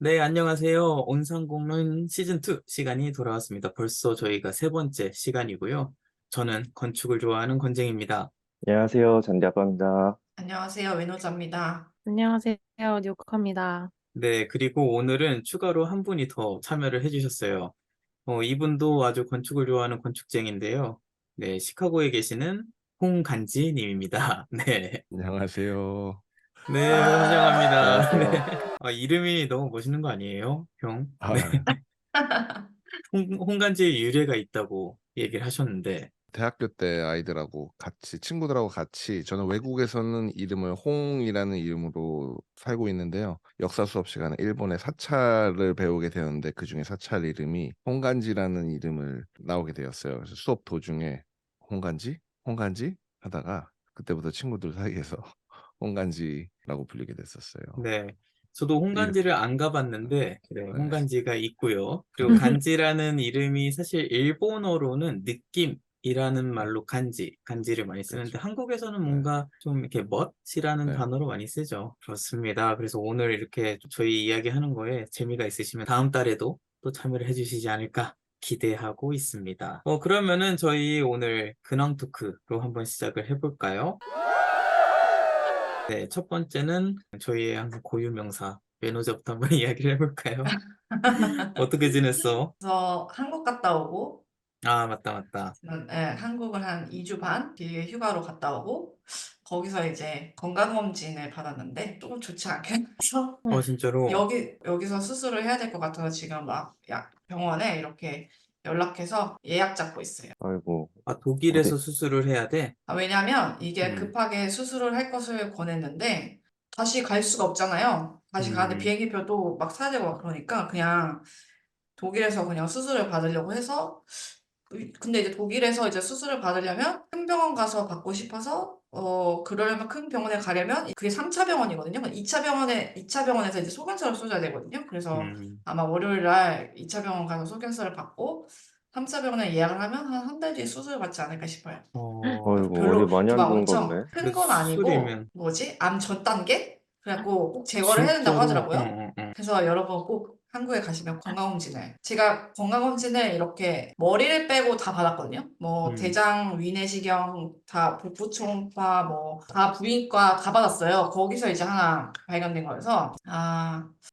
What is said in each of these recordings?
네, 안녕하세요. 온상공론 시즌2 시간이 돌아왔습니다. 벌써 저희가 세 번째 시간이고요. 저는 건축을 좋아하는 권쟁입니다. 안녕하세요. 전대아빠입니다. 안녕하세요. 외노자입니다. 안녕하세요. 뉴욕합니다. 네, 그리고 오늘은 추가로 한 분이 더 참여를 해주셨어요. 이분도 아주 건축을 좋아하는 건축쟁인데요. 네, 시카고에 계시는 홍간지 님입니다. 네. 안녕하세요. 네, 환영합니다. 안녕하세요. 네. 이름이 너무 멋있는 거 아니에요? 형? 네. 아, 홍간지의 유래가 있다고 얘기를 하셨는데, 대학교 때 아이들하고 같이 친구들하고 같이 저는 외국에서는 이름을 홍이라는 이름으로 살고 있는데요. 역사 수업 시간에 일본의 사찰을 배우게 되었는데 그중에 사찰 이름이 홍간지라는 이름을 나오게 되었어요. 그래서 수업 도중에 홍간지? 홍간지? 하다가 그때부터 친구들 사이에서 홍간지라고 불리게 됐었어요. 네. 저도 이름, 홍간지를 안 가봤는데, 네, 네. 홍간지가 있고요. 그리고 간지라는 이름이 사실 일본어로는 느낌이라는 말로 간지를 많이 쓰는데, 그렇죠. 한국에서는 네. 뭔가 좀 이렇게 멋이라는 네. 단어로 많이 쓰죠. 그렇습니다. 그래서 오늘 이렇게 저희 이야기하는 거에 재미가 있으시면 다음 달에도 또 참여를 해주시지 않을까 기대하고 있습니다. 그러면은 저희 오늘 근황 토크로 한번 시작을 해볼까요? 네, 첫 번째는 저희의 항상 고유 명사 매너저부터 한번 이야기를 해볼까요? 어떻게 지냈어? 그래서 한국 갔다 오고, 아, 맞다, 맞다. 저는 한국을 한 2주 반 길게 휴가로 갔다 오고, 거기서 이제 건강검진을 받았는데 조금 좋지 않게 나서 진짜로? 여기서 수술을 해야 될 것 같아서 지금 막 병원에 이렇게 연락해서 예약 잡고 있어요. 아이고, 독일에서 어디, 수술을 해야 돼? 왜냐하면 이게 음, 급하게 수술을 할 것을 권했는데 다시 갈 수가 없잖아요. 다시 가는데 음, 비행기표도 막 사야 되고 막 그러니까 그냥 독일에서 그냥 수술을 받으려고 해서 근데 이제 독일에서 이제 수술을 받으려면 큰 병원 가서 받고 싶어서 그러려면 큰 병원에 가려면 그게 3차 병원이거든요. 2차 병원에서 이제 소견서를 써줘야 되거든요. 그래서 음. 아마 월요일 날 2차 병원 가서 소견서를 받고 3차 병원에 예약을 하면 한 달 뒤에 수술 받지 않을까 싶어요. 그래서 아이고, 어디 별로 많이 막 안 좋은 엄청 건데? 큰 그래도 건 아니고 수술이면 뭐지? 암 전 단계? 그래갖고 꼭 제거를 해야 된다고 진짜로, 하더라고요. 그래서 여러분 꼭 한국에 가시면 건강검진을 제가 건강검진을 이렇게 머리를 빼고 다 받았거든요. 뭐 음. 대장, 위내시경, 다 복부 초음파, 뭐 다 부인과 다 받았어요. 거기서 이제 하나 발견된 거여서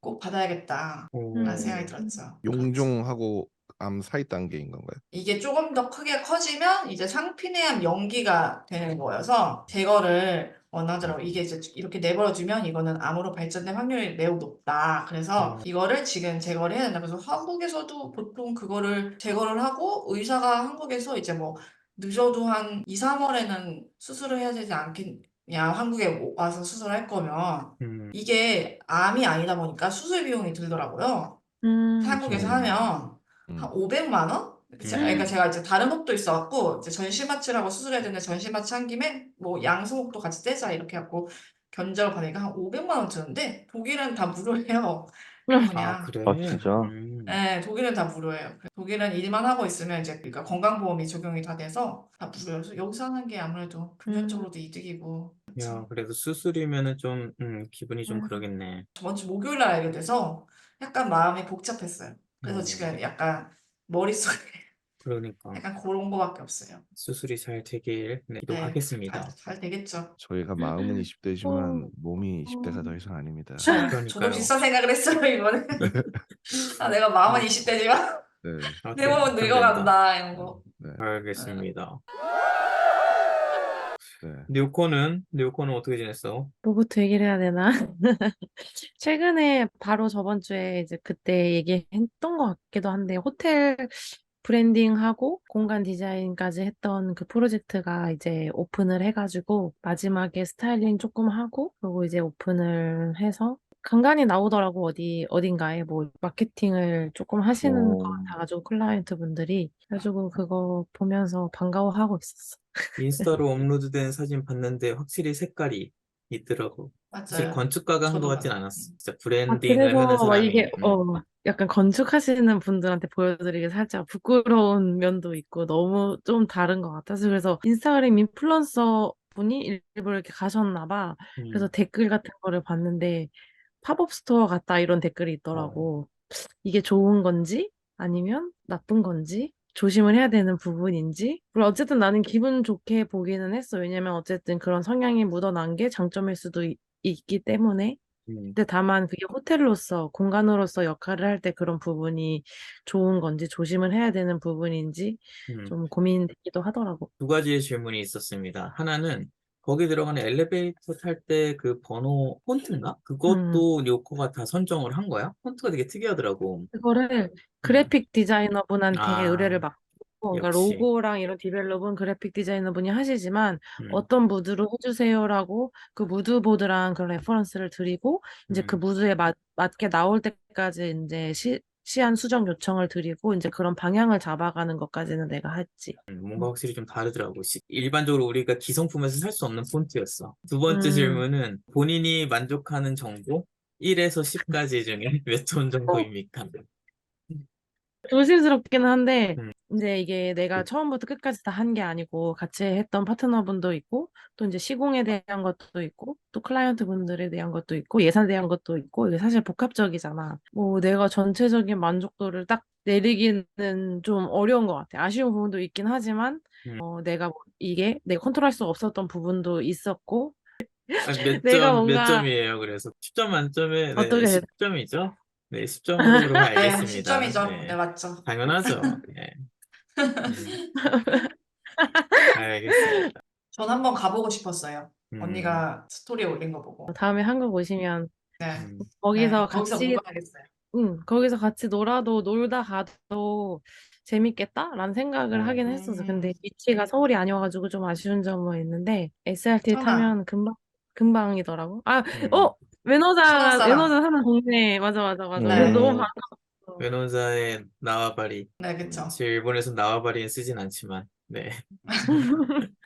꼭 받아야겠다 라는 생각이 들었죠. 그렇지. 용종하고 암 사이 단계인 건가요? 이게 조금 더 크게 커지면 이제 상피내암 연기가 되는 거여서 제거를 원하더라고요. 이게 이제 이렇게 내버려두면 이거는 암으로 발전될 확률이 매우 높다. 그래서 이거를 지금 제거를 해야 된다. 그래서 한국에서도 보통 그거를 제거를 하고 의사가 한국에서 이제 뭐 늦어도 한 2, 3월에는 수술을 해야 되지 않겠냐. 한국에 와서 수술할 거면 이게 암이 아니다 보니까 수술 비용이 들더라고요. 한국에서 그렇죠. 하면 한 음. 500만 원? 그러니까 제가 이제 다른 것도 있어갖고 이제 전신마취라고 수술해야 되는데 전신마취 한 김에 뭐 양수목도 같이 떼자 이렇게 해갖고 견적을 받으니까 한 500만 원 드는데 독일은 다 무료예요. 아, 그냥 그래? 아, 진짜? 네, 독일은 다 무료예요. 독일은 일만 하고 있으면 이제 그러니까 건강보험이 적용이 다 돼서 다 무료예요. 그래서 여기서 하는 게 아무래도 금전적으로도 이득이고 야, 그렇죠. 그래도 수술이면은 좀, 기분이 좀 그러겠네. 저번 주 목요일 날 알게 돼서 약간 마음이 복잡했어요. 그래서 지금 약간 머릿속에 그러니까. 약간 그런 거밖에 없어요. 수술이 잘 되길, 네, 네, 기도하겠습니다. 잘 되겠죠. 저희가 마음은 20대지만 어, 몸이 20대가 더 이상 아닙니다. 저도 그러니까요. 비슷한 생각을 했어요, 이번에. 내가 마음은 20대지만 네, 내 몸은 그럼 된다. 늙어간다, 이런 거. 네, 네. 알겠습니다. 네. 뉴코는 어떻게 지냈어? 뭐부터 얘기를 해야 되나? 최근에 바로 저번 주에 이제 그때 얘기했던 것 같기도 한데 호텔 브랜딩하고 공간 디자인까지 했던 그 프로젝트가 이제 오픈을 해가지고 마지막에 스타일링 조금 하고 그리고 이제 오픈을 해서 간간히 나오더라고 어딘가에 뭐 마케팅을 조금 하시는 것 오, 같아가지고 클라이언트 분들이 그래가지고 그거 보면서 반가워하고 있었어. 인스타로 업로드된 사진 봤는데 확실히 색깔이 있더라고. 사실 맞아요. 건축가가 한 것 저도 같진 봐요. 않았어. 진짜 아, 브랜딩을 하는 그래서 막 사람이. 이게, 약간 건축하시는 분들한테 보여드리기 살짝 부끄러운 면도 있고 너무 좀 다른 것 같아서 그래서 인스타그램 인플루언서 분이 일부러 이렇게 가셨나 봐. 그래서 음, 댓글 같은 거를 봤는데 팝업 스토어 같다 이런 댓글이 어, 있더라고. 이게 좋은 건지 아니면 나쁜 건지 조심을 해야 되는 부분인지. 물론 어쨌든 나는 기분 좋게 보기는 했어. 왜냐면 어쨌든 그런 성향이 묻어난 게 장점일 수도 있기 때문에. 음, 근데 다만 그게 호텔로서 공간으로서 역할을 할 때 그런 부분이 좋은 건지 조심을 해야 되는 부분인지 음. 좀 고민되기도 하더라고. 두 가지의 질문이 있었습니다. 하나는 거기 들어가는 엘리베이터 탈 때 그 번호 폰트인가? 음. 그것도 요코가 다 선정을 한 거야? 폰트가 되게 특이하더라고. 그거를 음. 그래픽 디자이너분한테 의뢰를 아, 맡고, 그러니까 역시. 로고랑 이런 디벨롭은 그래픽 디자이너분이 하시지만 음, 어떤 무드로 해주세요라고 그 무드보드랑 그 레퍼런스를 드리고 이제 그 음, 무드에 맞게 나올 때까지 이제 시안 수정 요청을 드리고 이제 그런 방향을 잡아가는 것까지는 내가 했지. 뭔가 확실히 좀 다르더라고. 일반적으로 우리가 기성품에서 살 수 없는 폰트였어. 두 번째 음. 질문은 본인이 만족하는 정도? 1에서 10까지 중에 몇 점 어, 정도입니까? 조심스럽긴 한데 음, 이제 이게 내가 처음부터 끝까지 다 한 게 아니고 같이 했던 파트너분도 있고 또 이제 시공에 대한 것도 있고 또 클라이언트 분들에 대한 것도 있고 예산에 대한 것도 있고 이게 사실 복합적이잖아. 뭐 내가 전체적인 만족도를 딱 내리기는 좀 어려운 것 같아. 아쉬운 부분도 있긴 하지만 음. 내가 이게 내가 컨트롤할 수 없었던 부분도 있었고 아니, 몇 내가 점, 몇 뭔가 점이에요? 그래서 10점 만점에 네, 어떻게 됐 10점이죠? 네, 10점으로 그러면 네, 알겠습니다. 10점이죠. 네, 네, 맞죠. 당연하죠. 네, 음, 알겠습니다. 전 한번 가보고 싶었어요. 음, 언니가 스토리 올린 거 보고. 다음에 한국 오시면 네, 음, 네, 거기서 거기서 같이 묵어야겠어요. 거기서 같이 놀다 가도 재밌겠다라는 생각을 어, 하긴 했었어. 근데 위치가 서울이 아니어가지고 좀 아쉬운 점은 있는데 SRT 천안, 타면 금방이더라고. 아, 음. 천안 사람. 외노자 사는 동네. 맞아, 맞아, 맞아. 그래서 네, 너무 음, 반가웠어. 외노자의 나와바리. 네, 그쵸. 제 일본에서 나와바리는 쓰진 않지만, 네.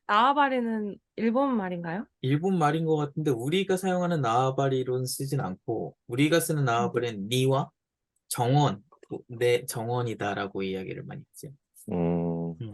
나와바리는 일본 말인가요? 일본 말인 것 같은데, 우리가 사용하는 나와바리로는 쓰진 않고, 우리가 쓰는 음. 나와바리는 니와 정원, 내 정원이다라고 이야기를 많이 했지. 음, 음.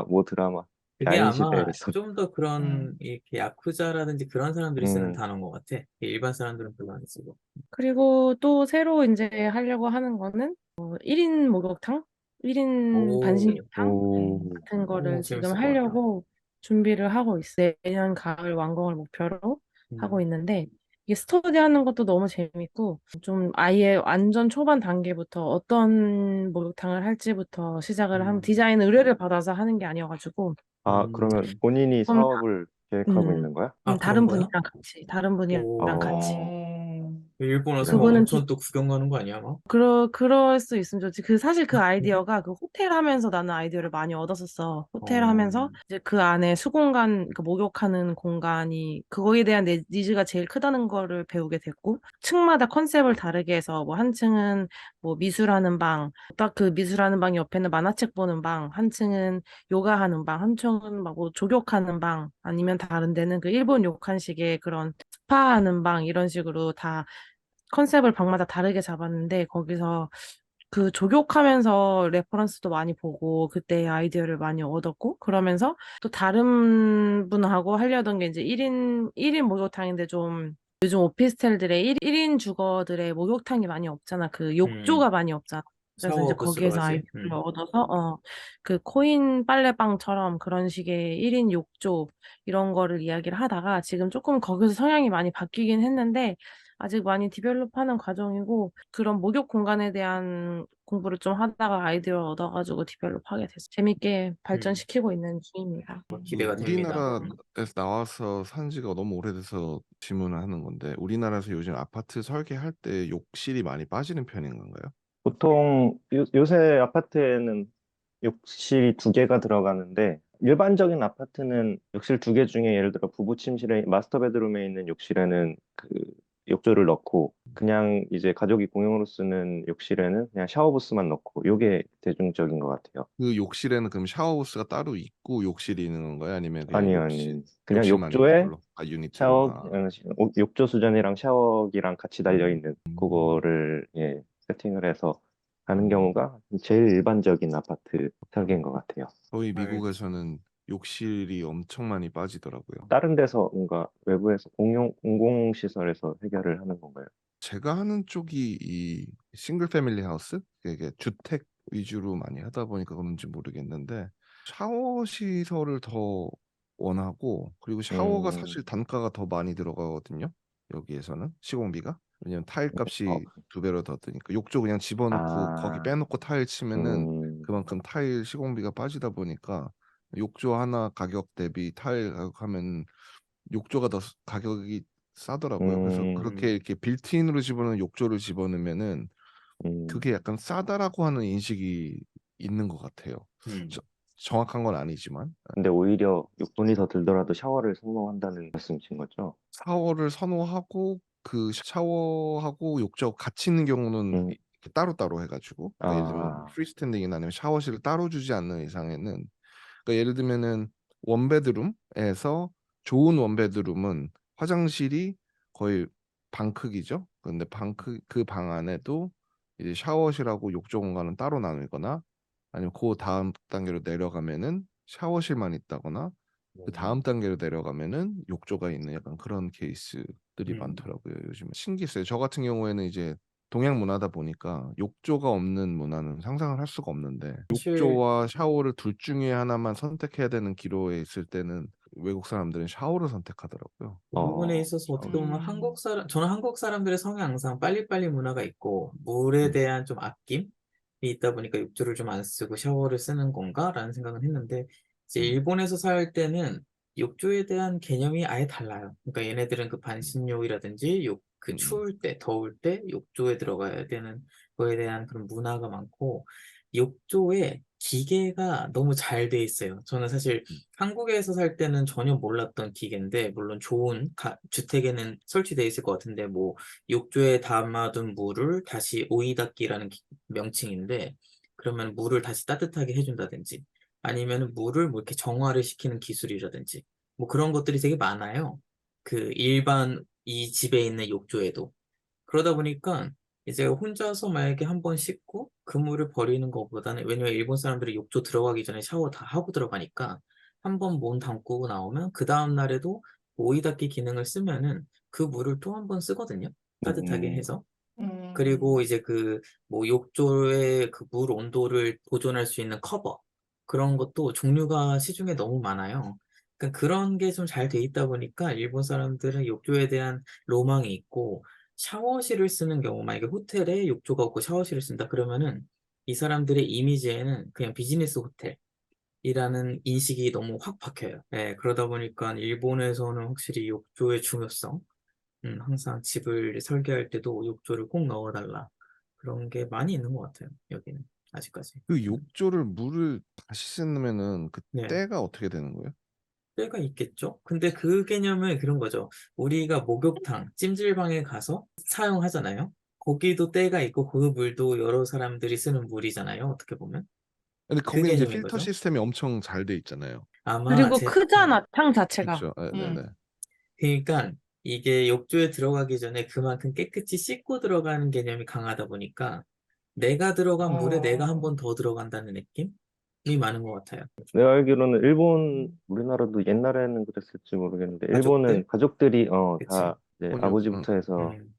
뭐 드라마. 그게 야인 아마 시대에서. 좀 더 그런, 이렇게 야쿠자라든지 그런 사람들이 쓰는 음, 단어인 것 같아. 일반 사람들은 별로 안 쓰고. 그리고 또 새로 이제 하려고 하는 거는 1인 목욕탕? 1인 오, 반신욕탕? 오, 같은 거를 지금 재밌을 것 같다. 하려고 준비를 하고 있어요. 내년 가을 완공을 목표로 하고 음, 있는데 이게 스터디 하는 것도 너무 재밌고 좀 아예 완전 초반 단계부터 어떤 목욕탕을 할지부터 시작을 하면 음, 디자인 의뢰를 받아서 하는 게 아니어가지고 그러면 음. 본인이 조금 사업을 계획하고 음, 있는 거야? 아, 그런 다른 거야? 다른 분이랑 같이 오, 어, 일본 와서 막 그분은 온천 또 구경 가는 거 아니야, 막? 그럴 수 있으면 좋지. 사실 그 아이디어가 그 호텔 하면서 나는 아이디어를 많이 얻었었어. 호텔 어, 하면서 이제 그 안에 수공간, 그 목욕하는 공간이 그거에 대한 내 니즈가 제일 크다는 거를 배우게 됐고, 층마다 컨셉을 다르게 해서 뭐 한 층은 뭐 미술하는 방, 딱 그 미술하는 방 옆에는 만화책 보는 방, 한 층은 요가하는 방, 한 층은 막 뭐 족욕하는 방, 아니면 다른 데는 그 일본 욕한식의 그런 스파하는 방 이런 식으로 다 컨셉을 방마다 다르게 잡았는데 거기서 그 조교하면서 레퍼런스도 많이 보고 그때 아이디어를 많이 얻었고 그러면서 또 다른 분하고 하려던 게 이제 1인 목욕탕인데 좀 요즘 오피스텔들의 1인 주거들의 목욕탕이 많이 없잖아. 그 음, 욕조가 많이 없잖아. 그래서 이제 샤워 부스로 거기에서 하지. 아이디어를 얻어서 그 코인 빨래방처럼 그런 식의 1인 욕조 이런 거를 이야기를 하다가 지금 조금 거기서 성향이 많이 바뀌긴 했는데 아직 많이 디벨롭하는 과정이고 그런 목욕 공간에 대한 공부를 좀 하다가 아이디어를 얻어가지고 디벨롭하게 됐어요. 재밌게 음, 발전시키고 있는 중입니다. 기대가 됩니다. 우리나라에서 나와서 산 지가 너무 오래돼서 질문을 하는 건데, 우리나라에서 요즘 아파트 설계할 때 욕실이 많이 빠지는 편인 건가요? 보통 요새 아파트에는 욕실이 두 개가 들어가는데 일반적인 아파트는 욕실 두 개 중에 예를 들어 부부 침실에 마스터 베드룸에 있는 욕실에는 그 욕조를 넣고 그냥 이제 가족이 공용으로 쓰는 욕실에는 그냥 샤워부스만 넣고 요게 대중적인 것 같아요. 그 욕실에는 그럼 샤워부스가 따로 있고 욕실이 있는 건가요? 아니면 그냥 아니요, 아니 그냥 욕실만 있는 욕조에 걸로? 아, 유니트로. 샤워 욕조 수전이랑 샤워기랑 같이 달려 있는 그거를 세팅을 해서 하는 경우가 제일 일반적인 아파트 설계인 것 같아요. 저희 알겠습니다. 미국에서는 욕실이 엄청 많이 빠지더라고요. 다른 데서 뭔가 외부에서 공공시설에서 해결을 하는 건가요? 제가 하는 쪽이 이 싱글 패밀리 하우스, 이게 주택 위주로 많이 하다 보니까 그런지 모르겠는데 샤워 시설을 더 원하고, 그리고 샤워가 사실 단가가 더 많이 들어가거든요. 여기에서는 시공비가. 왜냐면 타일 어, 값이 2배로 더 드니까 욕조 그냥 집어넣고 거기 아, 빼놓고 타일 치면은 음, 그만큼 타일 시공비가 빠지다 보니까 욕조 하나 가격 대비 타일 가격하면 욕조가 더 가격이 싸더라고요. 그래서 음, 그렇게 이렇게 빌트인으로 집어넣은 욕조를 집어넣으면은 음. 그게 약간 싸다라고 하는 인식이 있는 것 같아요. 음. 정확한 건 아니지만 근데 오히려 돈이 더 들더라도 샤워를 선호한다는 말씀이신 거죠? 샤워를 선호하고, 그 샤워하고 욕조 같이 있는 경우는 음, 이렇게 따로따로 해가지고, 그러니까 예를 들면 아, 프리스탠딩이나 아니면 샤워실을 따로 주지 않는 이상에는, 그러니까 예를 들면은 원베드룸에서 좋은 원베드룸은 화장실이 거의 방 크기죠. 근데 그 방 안에도 이제 샤워실하고 욕조 공간은 따로 나누거나, 아니면 그 다음 단계로 내려가면은 샤워실만 있다거나, 그 다음 단계로 내려가면은 욕조가 있는 약간 그런 케이스들이 음. 많더라고요. 요즘 신기했어요. 저 같은 경우에는 이제 동양 문화다 보니까 욕조가 없는 문화는 상상을 할 수가 없는데, 사실 욕조와 샤워를 둘 중에 하나만 선택해야 되는 기로에 있을 때는 외국 사람들은 샤워를 선택하더라고요. 그 부분에 어, 있어서 어떻게 샤워. 보면 저는 한국 사람들의 성향 항상 빨리빨리 문화가 있고, 물에 음, 대한 좀 아낌이 있다 보니까 욕조를 좀 안 쓰고 샤워를 쓰는 건가라는 생각은 했는데, 이제 음, 일본에서 살 때는 욕조에 대한 개념이 아예 달라요. 그러니까 얘네들은 그 음, 반신욕이라든지 그 음, 추울 때, 더울 때 욕조에 들어가야 되는 거에 대한 그런 문화가 많고, 욕조에 기계가 너무 잘 돼 있어요. 저는 사실 음, 한국에서 살 때는 전혀 몰랐던 기계인데, 물론 좋은 주택에는 설치되어 있을 것 같은데, 뭐 욕조에 담아둔 물을 다시 오이 닦기라는 명칭인데, 그러면 물을 다시 따뜻하게 해준다든지, 아니면 물을 뭐 이렇게 정화를 시키는 기술이라든지, 뭐 그런 것들이 되게 많아요. 그 일반 이 집에 있는 욕조에도. 그러다 보니까 이제 혼자서 만약에 한 번 씻고 그 물을 버리는 것보다는, 왜냐면 일본 사람들이 욕조 들어가기 전에 샤워 다 하고 들어가니까 한 번 몸 담그고 나오면 그 다음 날에도 오이 닦기 기능을 쓰면은 그 물을 또 한 번 쓰거든요. 따뜻하게 음, 해서. 그리고 음. 이제 그 뭐 욕조의 그 물 온도를 보존할 수 있는 커버, 그런 것도 종류가 시중에 너무 많아요. 그러니까 그런 게 좀 잘 돼 있다 보니까 일본 사람들은 욕조에 대한 로망이 있고, 샤워실을 쓰는 경우, 만약에 호텔에 욕조가 없고 샤워실을 쓴다 그러면은 이 사람들의 이미지에는 그냥 비즈니스 호텔이라는 인식이 너무 확 박혀요. 예, 그러다 보니까 일본에서는 확실히 욕조의 중요성, 항상 집을 설계할 때도 욕조를 꼭 넣어달라. 그런 게 많이 있는 것 같아요, 여기는. 아직까지. 그 욕조를 물을 다시 쓰면은 그 네, 때가 어떻게 되는 거예요? 때가 있겠죠? 근데 그 개념은 그런 거죠. 우리가 목욕탕, 찜질방에 가서 사용하잖아요. 거기도 때가 있고 그 물도 여러 사람들이 쓰는 물이잖아요, 어떻게 보면. 근데 그 거긴 이제 개념인 필터 거죠. 시스템이 엄청 잘 돼 있잖아요. 아마 그리고 크잖아, 탕 자체가. 그렇죠. 네네. 음. 그러니까 이게 욕조에 들어가기 전에 그만큼 깨끗이 씻고 들어가는 개념이 강하다 보니까 내가 들어간 물에 내가 한 어. 번 더 들어간다는 느낌이 많은 것 같아요. 내가 알기로는 일본, 우리나라도 옛날에는 그랬을지 모르겠는데, 가족들? 일본은 가족들이, 그치. 다 이제 혼육, 아버지부터 해서 음,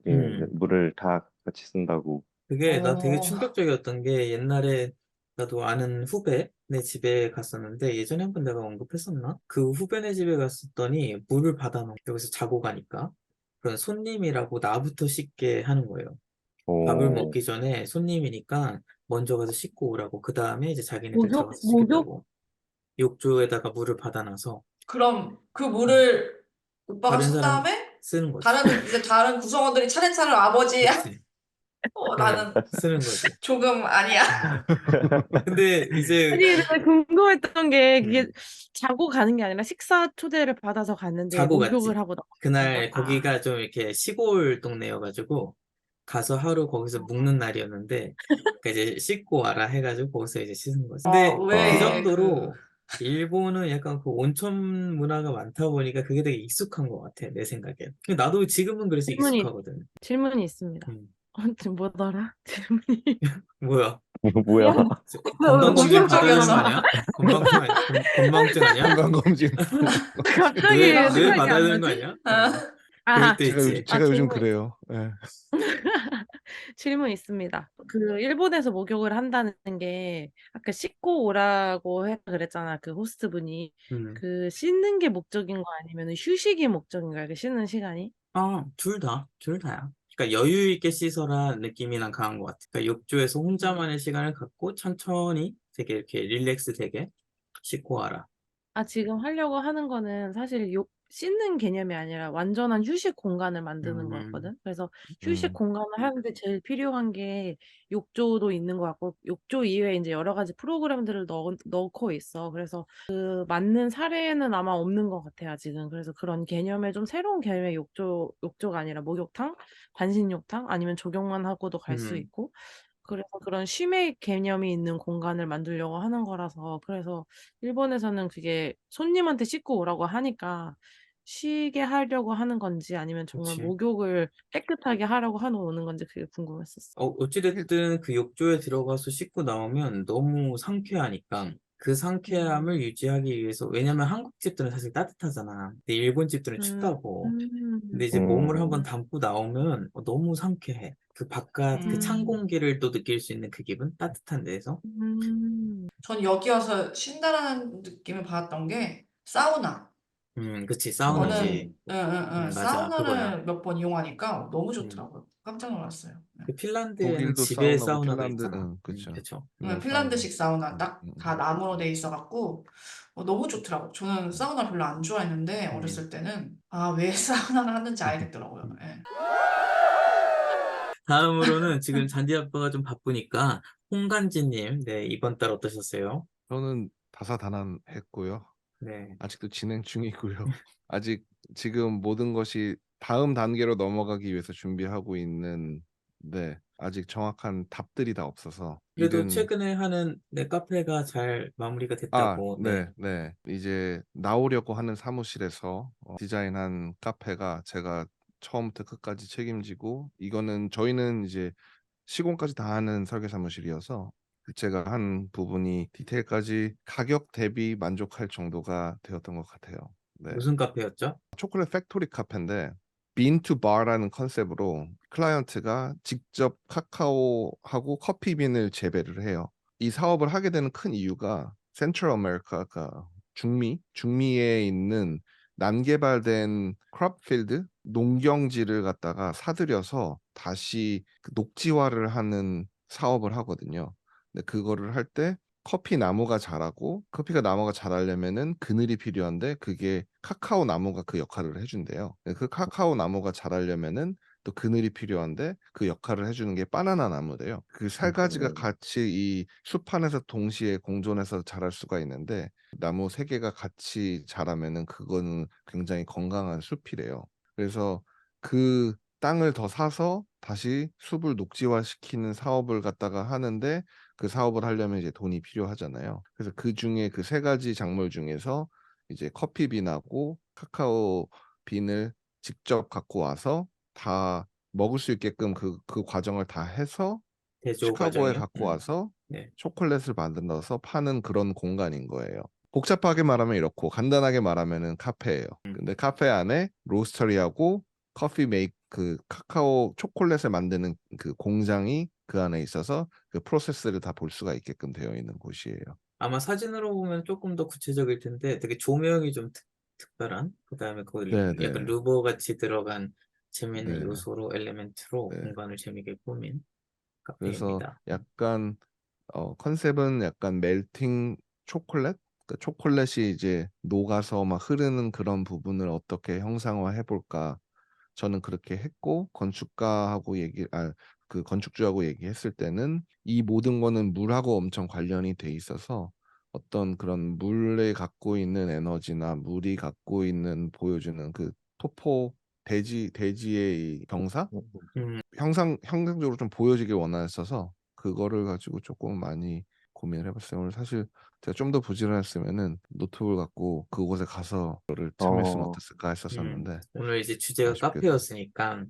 예, 음. 물을 다 같이 쓴다고. 그게 나 되게 어. 충격적이었던 게, 옛날에 나도 아는 후배네 집에 갔었는데, 예전에 한 번 내가 언급했었나? 그 후배네 집에 갔었더니 물을 받아놓고 여기서 자고 가니까 그런 손님이라고 나부터 씻게 하는 거예요. 밥을 오, 먹기 전에 손님이니까 먼저 가서 씻고 오라고. 그 다음에 이제 자기네들 목욕? 들어가서 목욕? 씻겠다고. 욕조에다가 물을 받아놔서 그럼 그 음, 물을 오빠가 다른 쓴 사람 다음에 쓰는 거지. 이제 다른 구성원들이 차례차례 아버지 그치. 네, 나는 쓰는 거지. 조금 아니야. 음. 근데 이제 아니, 근데 궁금했던 게, 그게 음, 자고 가는 게 아니라 식사 초대를 받아서 갔는데, 자고 목욕을 갔지. 하고 나오는 거야? 그날 아, 거기가 좀 이렇게 시골 동네여가지고 가서 하루 거기서 묵는 날이었는데, 그 이제 씻고 와라 해가지고 거기서 이제 씻은 거지. 근데 그 아, 왜 정도로 일본은 약간 그 온천 문화가 많다 보니까 그게 되게 익숙한 것 같아, 내 생각엔. 근데 나도 지금은 그래서 질문이, 익숙하거든. 질문이 있습니다. 음. 지금 뭐더라? 질문이. 뭐야? 뭐야? 건강검진 받아야 되는 거 충격적이었어. 아니야? 건강증 아니야? 건강검진. 갑자기 뇌 생각이 받아야 안 되는 거 나지? 아니야? 아, 그럴 아, 때 있지. 제가 요즘 질문 그래요. 예. 질문 있습니다. 그 일본에서 목욕을 한다는 게 아까 씻고 오라고 그랬잖아. 그 호스트분이. 음. 그 씻는 게 목적인 거 아니면 휴식이 목적인가요? 그 쉬는 시간이? 둘 다야. 그러니까 여유 있게 씻어라 느낌이 난 강한 것 같아. 그러니까 욕조에서 혼자만의 시간을 갖고 천천히 되게 이렇게 릴렉스 되게 씻고 와라. 아, 지금 하려고 하는 거는 사실 씻는 개념이 아니라 완전한 휴식 공간을 만드는 음, 거였거든. 그래서 휴식 음. 공간을 하는데 제일 필요한 게 욕조도 있는 것 같고, 욕조 이외에 이제 여러 가지 프로그램들을 넣고 있어. 그래서 그 맞는 사례는 아마 없는 것 같아, 아직은. 그래서 그런 개념의 좀 새로운 개념의 욕조가 아니라 목욕탕, 반신욕탕, 아니면 조경만 하고도 갈 수 음, 있고, 그래서 그런 쉼의 개념이 있는 공간을 만들려고 하는 거라서, 그래서 일본에서는 그게 손님한테 씻고 오라고 하니까 쉬게 하려고 하는 건지 아니면 정말 그치. 목욕을 깨끗하게 하려고 하러 오는 건지 그게 궁금했었어. 어찌됐든 그 욕조에 들어가서 씻고 나오면 너무 상쾌하니까 그 상쾌함을 음, 유지하기 위해서, 왜냐면 한국 집들은 사실 따뜻하잖아. 근데 일본 집들은 음, 춥다고. 근데 음, 이제 몸을 한번 음, 담고 나오면 너무 상쾌해. 그 바깥 그 찬 음, 공기를 또 느낄 수 있는 그 기분? 따뜻한 데서. 음, 전 여기 와서 쉰다라는 느낌을 받았던 게 사우나. 그치. 어, 사우나지. 저는 응, 응, 응. 맞아. 그거야. 사우나를 몇 번 이용하니까 너무 음. 좋더라고요. 깜짝 놀랐어요. 네. 그 핀란드에는 독일도 집에 사우나고 사우나도 핀란드, 있잖아. 그쵸. 그쵸. 응, 사우나. 핀란드식 사우나 음, 딱 음, 다 음. 나무로 돼 있어갖고 너무 좋더라고요. 저는 사우나 별로 안 좋아했는데 음. 어렸을 때는 아, 왜 사우나를 하는지 알겠더라고요. 예. 다음으로는 지금 잔디 아빠가 좀 바쁘니까 홍간지님, 네, 이번 달 어떠셨어요? 저는 다사다난했고요. 네. 아직도 진행 중이고요. 아직 지금 모든 것이 다음 단계로 넘어가기 위해서 준비하고 있는, 네, 아직 정확한 답들이 다 없어서 그래도 일은, 최근에 하는 내 카페가 잘 마무리가 됐다고, 네. 네, 네. 이제 나오려고 하는 사무실에서 디자인한 카페가 제가 처음부터 끝까지 책임지고, 이거는 저희는 이제 시공까지 다 하는 설계 사무실이어서 제가 한 부분이 디테일까지 가격 대비 만족할 정도가 되었던 것 같아요. 네. 무슨 카페였죠? 초콜릿 팩토리 카페인데 빈 투 바라는 컨셉으로 클라이언트가 직접 카카오하고 커피빈을 재배를 해요. 이 사업을 하게 되는 큰 이유가 센트럴 아메리카가 중미에 있는 난개발된 크롭필드 농경지를 갖다가 사들여서 다시 그 녹지화를 하는 사업을 하거든요. 근데 그거를 할 때 커피 나무가 자라고 커피가 나무가 자라려면은 그늘이 필요한데 그게 카카오 나무가 그 역할을 해준대요. 그 카카오 나무가 자라려면은 또 그늘이 필요한데 그 역할을 해주는 게 바나나 나무래요. 그 세 가지가 음, 같이 이 숲 안에서 동시에 공존해서 자랄 수가 있는데 나무 세 개가 같이 자라면은 그거는 굉장히 건강한 숲이래요. 그래서 그 땅을 더 사서 다시 숲을 녹지화시키는 사업을 갖다가 하는데 그 사업을 하려면 이제 돈이 필요하잖아요. 그래서 그 중에 그 세 가지 작물 중에서 이제 커피 빈하고 카카오 빈을 직접 갖고 와서 다 먹을 수 있게끔 그 과정을 다 해서 대조 시카고에 과정이요? 갖고 와서 네. 초콜릿을 만들어서 파는 그런 공간인 거예요. 복잡하게 말하면 이렇고 간단하게 말하면은 카페예요. 근데 카페 안에 로스터리하고 커피 그 카카오 초콜릿을 만드는 그 공장이 그 안에 있어서 그 프로세스를 다 볼 수가 있게끔 되어 있는 곳이에요. 아마 사진으로 보면 조금 더 구체적일 텐데 되게 조명이 좀 특별한, 그다음에 거기 네, 약간 네, 루버 같이 들어간 재미있는 네, 요소로 엘레멘트로 네. 공간을 재미있게 꾸민 그래서 카페입니다. 약간 컨셉은 약간 멜팅 초콜릿? 그 초콜릿이 이제 녹아서 막 흐르는 그런 부분을 어떻게 형상화해 볼까? 저는 그렇게 했고 그 건축주하고 얘기했을 때는 이 모든 거는 물하고 엄청 관련이 돼 있어서 어떤 그런 물에 갖고 있는 에너지나 물이 갖고 있는 보여주는 그 토포 대지의 이 경사 음, 형상적으로 좀 보여지길 원했어서 그거를 가지고 조금 많이 고민을 해봤어요. 오늘 사실 제가 좀 더 부지런했으면은 노트북을 갖고 그곳에 가서 그거를 참여했으면 어, 어땠을까 했었었는데 오늘 이제 주제가 아쉽게도 카페였으니까,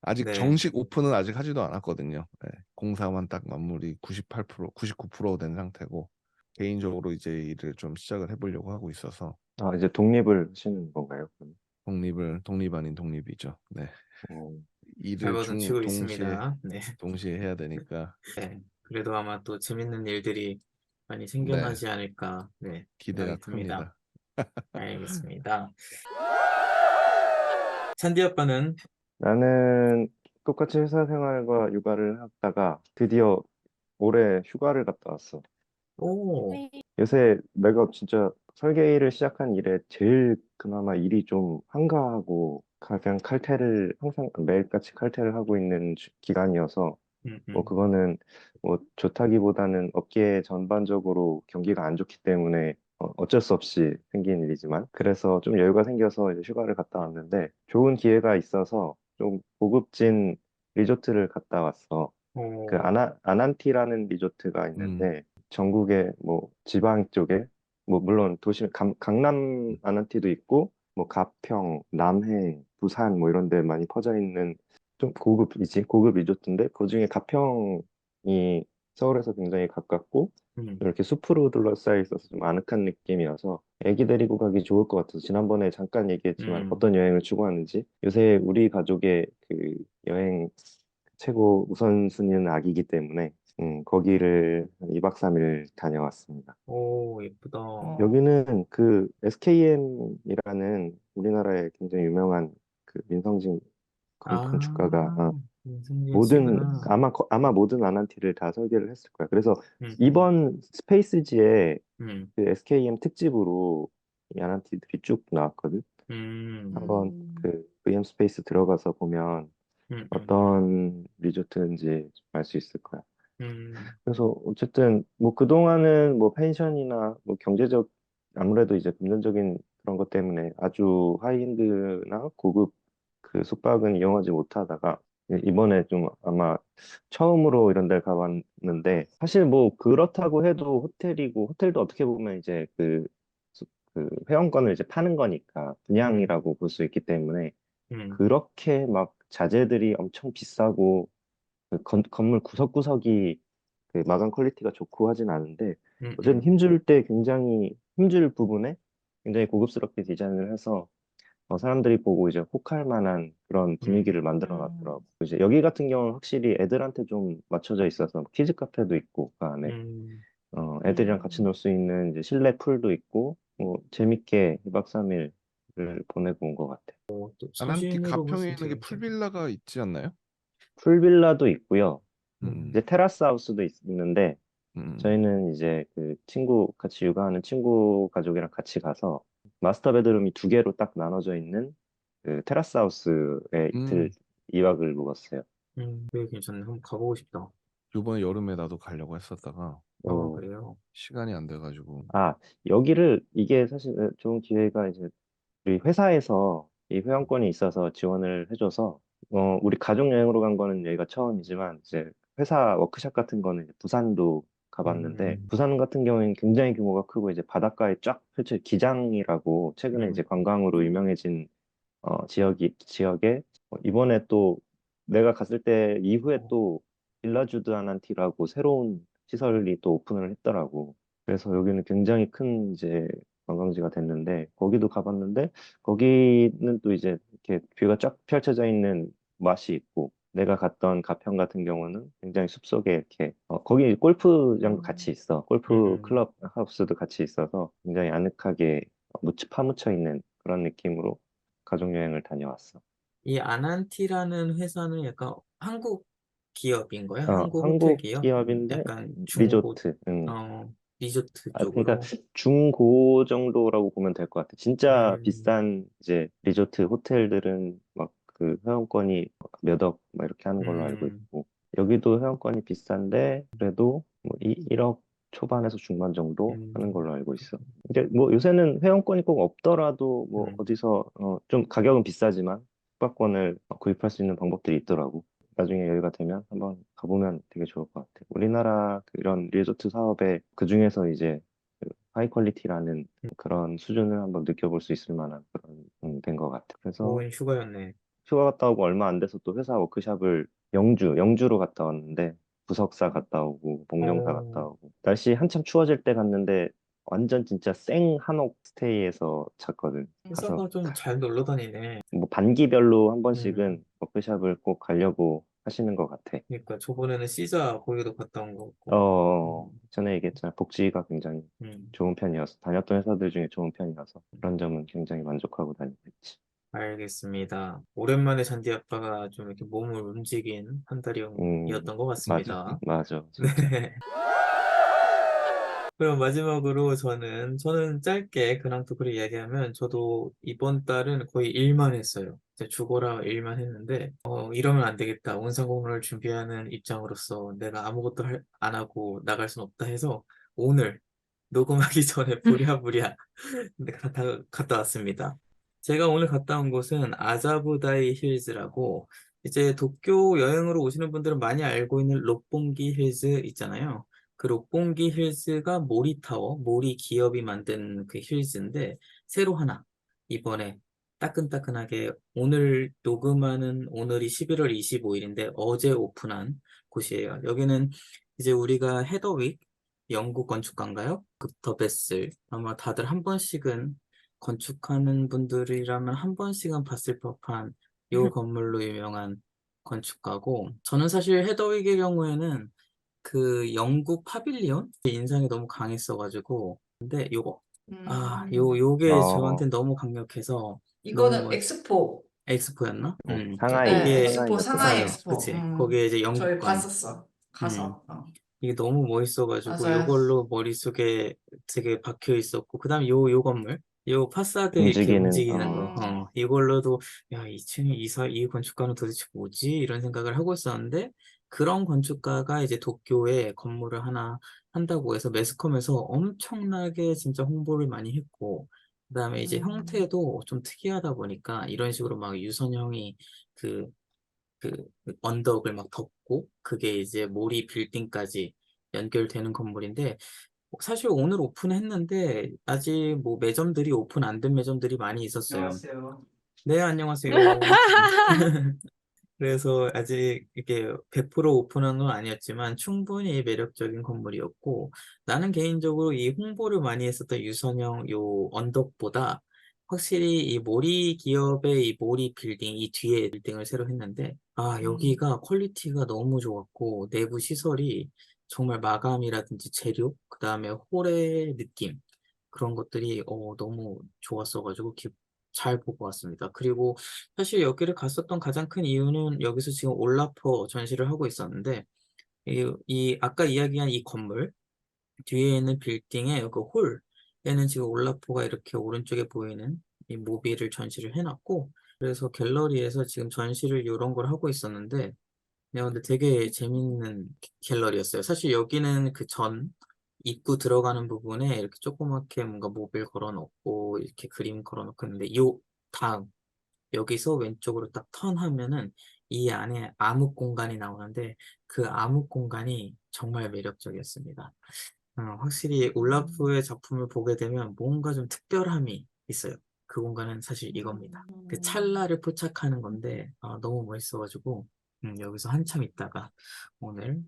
아직 네. 정식 오픈은 아직 하지도 않았거든요. 네, 공사만 딱 마무리 98%, 99%된 상태고 개인적으로 이제 일을 좀 시작을 해보려고 하고 있어서 이제 독립을 하시는 건가요? 그럼? 독립 아닌 독립이죠. 네. 어, 잘 일을 버텨치고 있습니다. 네. 동시에 해야 되니까 네. 그래도 아마 또 재밌는 일들이 많이 네, 생겨나지 않을까, 네, 기대가 생각이 듭니다. 큽니다. 알겠습니다. 찬디 아빠는, 나는 똑같이 회사 생활과 육아를 하다가 드디어 올해 휴가를 갔다 왔어. 오, 네. 요새 내가 진짜 설계 일을 시작한 이래 제일 그나마 일이 좀 한가하고 가장 칼퇴를 항상 매일같이 칼퇴를 하고 있는 기간이어서 음, 뭐 음, 그거는 뭐 좋다기보다는 업계 전반적으로 경기가 안 좋기 때문에 어쩔 수 없이 생긴 일이지만 그래서 좀 여유가 생겨서 이제 휴가를 갔다 왔는데 좋은 기회가 있어서 좀 고급진 리조트를 갔다 왔어. 그 오, 아난티라는 리조트가 음, 있는데 전국의 뭐 지방 쪽에 뭐 물론 도시 강남 아난티도 있고 뭐 가평, 남해, 부산 뭐 이런 데 많이 퍼져 있는 좀 고급 리조트인데 그중에 가평이 서울에서 굉장히 가깝고 음, 이렇게 숲으로 둘러싸여 있어서 좀 아늑한 느낌이어서 애기 데리고 가기 좋을 것 같아서 지난번에 잠깐 얘기했지만 음, 어떤 여행을 추구하는지 요새 우리 가족의 그 여행 최고 우선순위는 아기이기 때문에 거기를 2박 3일 다녀왔습니다. 오, 예쁘다. 여기는 그 SKM이라는 우리나라의 굉장히 유명한 그 민성진 건축가가 아, 윤승진 모든 씨구나. 아마 모든 아난티를 다 설계를 했을 거야. 그래서 음, 음, 이번 스페이스지에 음, 그 SKM 특집으로 이 아난티들이 쭉 나왔거든. 음, 한번 음. 그 VM 스페이스 들어가서 보면 음, 어떤 리조트인지 알 수 있을 거야. 음, 그래서 어쨌든 뭐 그동안은 뭐 펜션이나 뭐 경제적 아무래도 이제 금전적인 그런 것 때문에 아주 하이엔드나 고급 그 숙박은 이용하지 못하다가 이번에 좀 아마 처음으로 이런 데를 가봤는데 사실 뭐 그렇다고 해도 호텔이고 호텔도 어떻게 보면 이제 그 회원권을 이제 파는 거니까 음, 분양이라고 볼 수 있기 때문에 음, 그렇게 막 자재들이 엄청 비싸고 그 건물 구석구석이 그 마감 퀄리티가 좋고 하진 않은데 어쨌든 음, 힘줄 부분에 굉장히 고급스럽게 디자인을 해서 사람들이 보고 이제 혹할 만한 그런 분위기를 음, 만들어 음. 놨더라고. 이제 여기 같은 경우는 확실히 애들한테 좀 맞춰져 있어서 키즈 카페도 있고 그 안에 음, 애들이랑 같이 음. 놀 수 있는 이제 실내 풀도 있고 뭐 재밌게 2박 3일을 보내고 온 것 같아. 또 아난티 사진으로 가평에 봤을 때 있는 게 괜찮다. 풀빌라가 있지 않나요? 풀빌라도 있고요. 음, 이제 테라스 하우스도 있는데 음, 저희는 이제 그 같이 육아하는 친구 가족이랑 같이 가서 마스터 베드룸이 두 개로 딱 나눠져 있는 그 테라스 하우스에 이틀 음. 2박을 묵었어요. 되게 괜찮네. 한번 가보고 싶다. 요번에 여름에 나도 가려고 했었다가 아, 어, 그래요? 시간이 안 돼가지고. 아, 이게 사실 좋은 기회가 이제 우리 회사에서 이 회원권이 있어서 지원을 해줘서 우리 가족 여행으로 간 거는 여기가 처음이지만 이제 회사 워크숍 같은 거는 이제 부산도 가봤는데 음, 부산 같은 경우에는 굉장히 규모가 크고 이제 바닷가에 쫙 펼쳐 기장이라고 최근에 이제 음, 관광으로 유명해진 지역에 이번에 또 내가 갔을 때 이후에 또 빌라주드 아난티라고 새로운 시설이 또 오픈을 했더라고. 그래서 여기는 굉장히 큰 이제 관광지가 됐는데 거기도 가봤는데 거기는 또 이제 이렇게 뷰가 쫙 펼쳐져 있는 맛이 있고 내가 갔던 가평 같은 경우는 굉장히 숲속에 이렇게 거기 골프장도 같이 음. 있어. 골프 음. 클럽 하우스도 같이 있어서 굉장히 아늑하게 파묻혀 있는 그런 느낌으로 가족여행을 다녀왔어. 이 아난티라는 회사는 약간 한국 기업인 거야? 한국 호텔 한국 기업? 기업인데 약간 중고, 리조트. 리조트 그러니까 쪽으로? 중고 정도라고 보면 될 것 같아. 진짜 음, 비싼 이제 리조트 호텔들은 막 그 회원권이 몇 억 막 이렇게 하는 걸로 알고 음, 있고 여기도 회원권이 비싼데 그래도 뭐 1억 초반에서 중반 정도 하는 음, 걸로 알고 있어. 이제 뭐 요새는 회원권이 꼭 없더라도 뭐 음. 어디서 좀 가격은 비싸지만 숙박권을 구입할 수 있는 방법들이 있더라고. 나중에 여유가 되면 한번 가보면 되게 좋을 것 같아. 우리나라 이런 리조트 사업에 그중에서 이제 그 하이 퀄리티라는 그런 수준을 한번 느껴볼 수 있을 만한 그런 된 것 같아. 그래서 좋은 휴가였네. 휴가 갔다 오고 얼마 안 돼서 또 회사 워크샵을 영주로 갔다 왔는데 부석사 갔다 오고 복령사 갔다 어, 오고 날씨 한참 추워질 때 갔는데 완전 진짜 생 한옥 스테이에서 잤거든. 가서 회사가 좀 잘 놀러 다니네. 뭐 반기별로 한 음. 번씩은 워크숍을 꼭 가려고 하시는 것 같아. 그러니까 저번에는 시자 거기도 갔다 온 거 같고. 전에 얘기했잖아. 복지가 굉장히 음. 좋은 편이어서, 다녔던 회사들 중에 좋은 편이어서 그런 점은 굉장히 만족하고 다니고 있지. 알겠습니다. 오랜만에 잔디 아빠가 좀 이렇게 몸을 움직인 한 달이었던 것 맞아, 같습니다. 맞아, 진짜. 네. 그럼 마지막으로 저는 짧게 근황 토크를 이야기하면 저도 이번 달은 거의 일만 했어요. 이제 죽어라 일만 했는데 이러면 안 되겠다. 온상공론을 준비하는 입장으로서 내가 아무것도 안 하고 나갈 순 없다 해서 오늘 녹음하기 전에 부랴부랴 갔다 왔습니다. 제가 오늘 갔다 온 곳은 아자부다이 힐즈라고 이제 도쿄 여행으로 오시는 분들은 많이 알고 있는 롯본기 힐즈 있잖아요. 그 롯본기 힐즈가 모리타워, 모리 기업이 만든 그 힐즈인데 새로 하나 이번에 따끈따끈하게 오늘 녹음하는 오늘이 11월 25일인데 어제 오픈한 곳이에요. 여기는 이제 우리가 헤더윅 영국 건축가인가요? 더 베슬 아마 다들 한 번씩은 건축하는 분들이라면 한 번씩은 봤을 법한 요 건물로 유명한 건축가고 저는 사실 헤더윅의 경우에는 그 영국 파빌리온 인상이 너무 강했어가지고 근데 요게 어, 저한테 너무 강력해서 이거는 너무 엑스포. 엑스포였나? 상하이, 네, 이게 엑스포, 상하이 상하이 엑스포. 엑스포. 그치 거기에 이제 저희 영국관 갔었어. 음, 가서. 이게 너무 멋있어가지고 맞아요. 요걸로 머릿속에 되게 박혀 있었고 그다음에 요 건물 요 파사드 이렇게 움직이는, 움직이는 거 이걸로도 야 2층에 이 건축가는 도대체 뭐지? 이런 생각을 하고 있었는데 그런 건축가가 이제 도쿄에 건물을 하나 한다고 해서 매스컴에서 엄청나게 진짜 홍보를 많이 했고 그다음에 이제 형태도 좀 특이하다 보니까 이런 식으로 막 유선형이 그 그 언덕을 막 덮고 그게 이제 모리 빌딩까지 연결되는 건물인데 사실 오늘 오픈했는데 아직 뭐 매점들이 오픈 안 된 매점들이 많이 있었어요. 안녕하세요. 네, 안녕하세요. 그래서 아직 이게 100% 오픈한 건 아니었지만 충분히 매력적인 건물이었고 나는 개인적으로 이 홍보를 많이 했었던 유선형 요 언덕보다 확실히 이 모리 기업의 이 모리 빌딩 이 뒤에 빌딩을 새로 했는데 여기가 퀄리티가 너무 좋았고 내부 시설이 정말 마감이라든지 재료 그다음에 홀의 느낌 그런 것들이 너무 좋았어가지고 잘 보고 왔습니다. 그리고 사실 여기를 갔었던 가장 큰 이유는 여기서 지금 올라퍼 전시를 하고 있었는데 이 아까 이야기한 이 건물 뒤에 있는 빌딩의 그 홀에는 지금 올라퍼가 이렇게 오른쪽에 보이는 이 모빌을 전시를 해놨고 그래서 갤러리에서 지금 전시를 이런 걸 하고 있었는데 근데 되게 재밌는 갤러리였어요. 사실 여기는 그 입구 들어가는 부분에 이렇게 조그맣게 뭔가 모빌 걸어놓고 이렇게 그림 걸어놓고 있는데 요 다음 여기서 왼쪽으로 딱 턴하면은 이 안에 암흑 공간이 나오는데 그 암흑 공간이 정말 매력적이었습니다. 확실히 올라프의 작품을 보게 되면 뭔가 좀 특별함이 있어요. 그 공간은 사실 이겁니다. 그 찰나를 포착하는 건데 너무 멋있어가지고 여기서 한참 있다가 오늘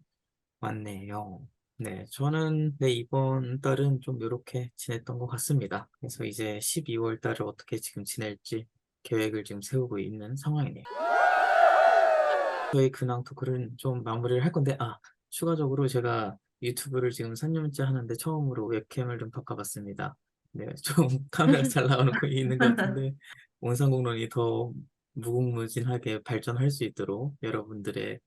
왔네요. 네, 저는 이번 달은 좀 이렇게 지냈던 것 같습니다. 그래서 이제 12월 달을 어떻게 지금 지낼지 계획을 지금 세우고 있는 상황이네요. 저희 근황 토크를 좀 마무리를 할 건데, 추가적으로 제가 유튜브를 지금 3년째 하는데 처음으로 웹캠을 좀 바꿔봤습니다. 네, 좀 카메라 잘 나오는 거 있는 것 같은데, 원상공론이 더 무궁무진하게 발전할 수 있도록 여러분들의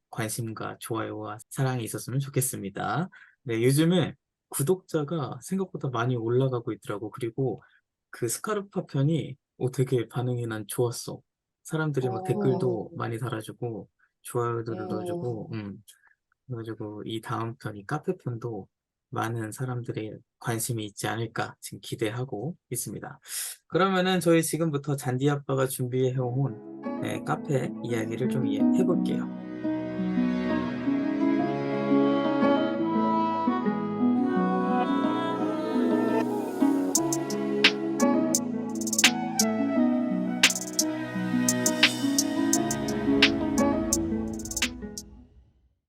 관심과 좋아요와 사랑이 있었으면 좋겠습니다. 네, 요즘에 구독자가 생각보다 많이 올라가고 있더라고. 그리고 그 스카르파 편이 되게 반응이 난 좋았어. 사람들이 막 댓글도 많이 달아주고 좋아요도 눌러주고 그래가지고 이 다음 편, 이 카페 편도 많은 사람들의 관심이 있지 않을까 지금 기대하고 있습니다. 그러면은 저희 지금부터 잔디 아빠가 준비해온 카페 이야기를 좀 해볼게요.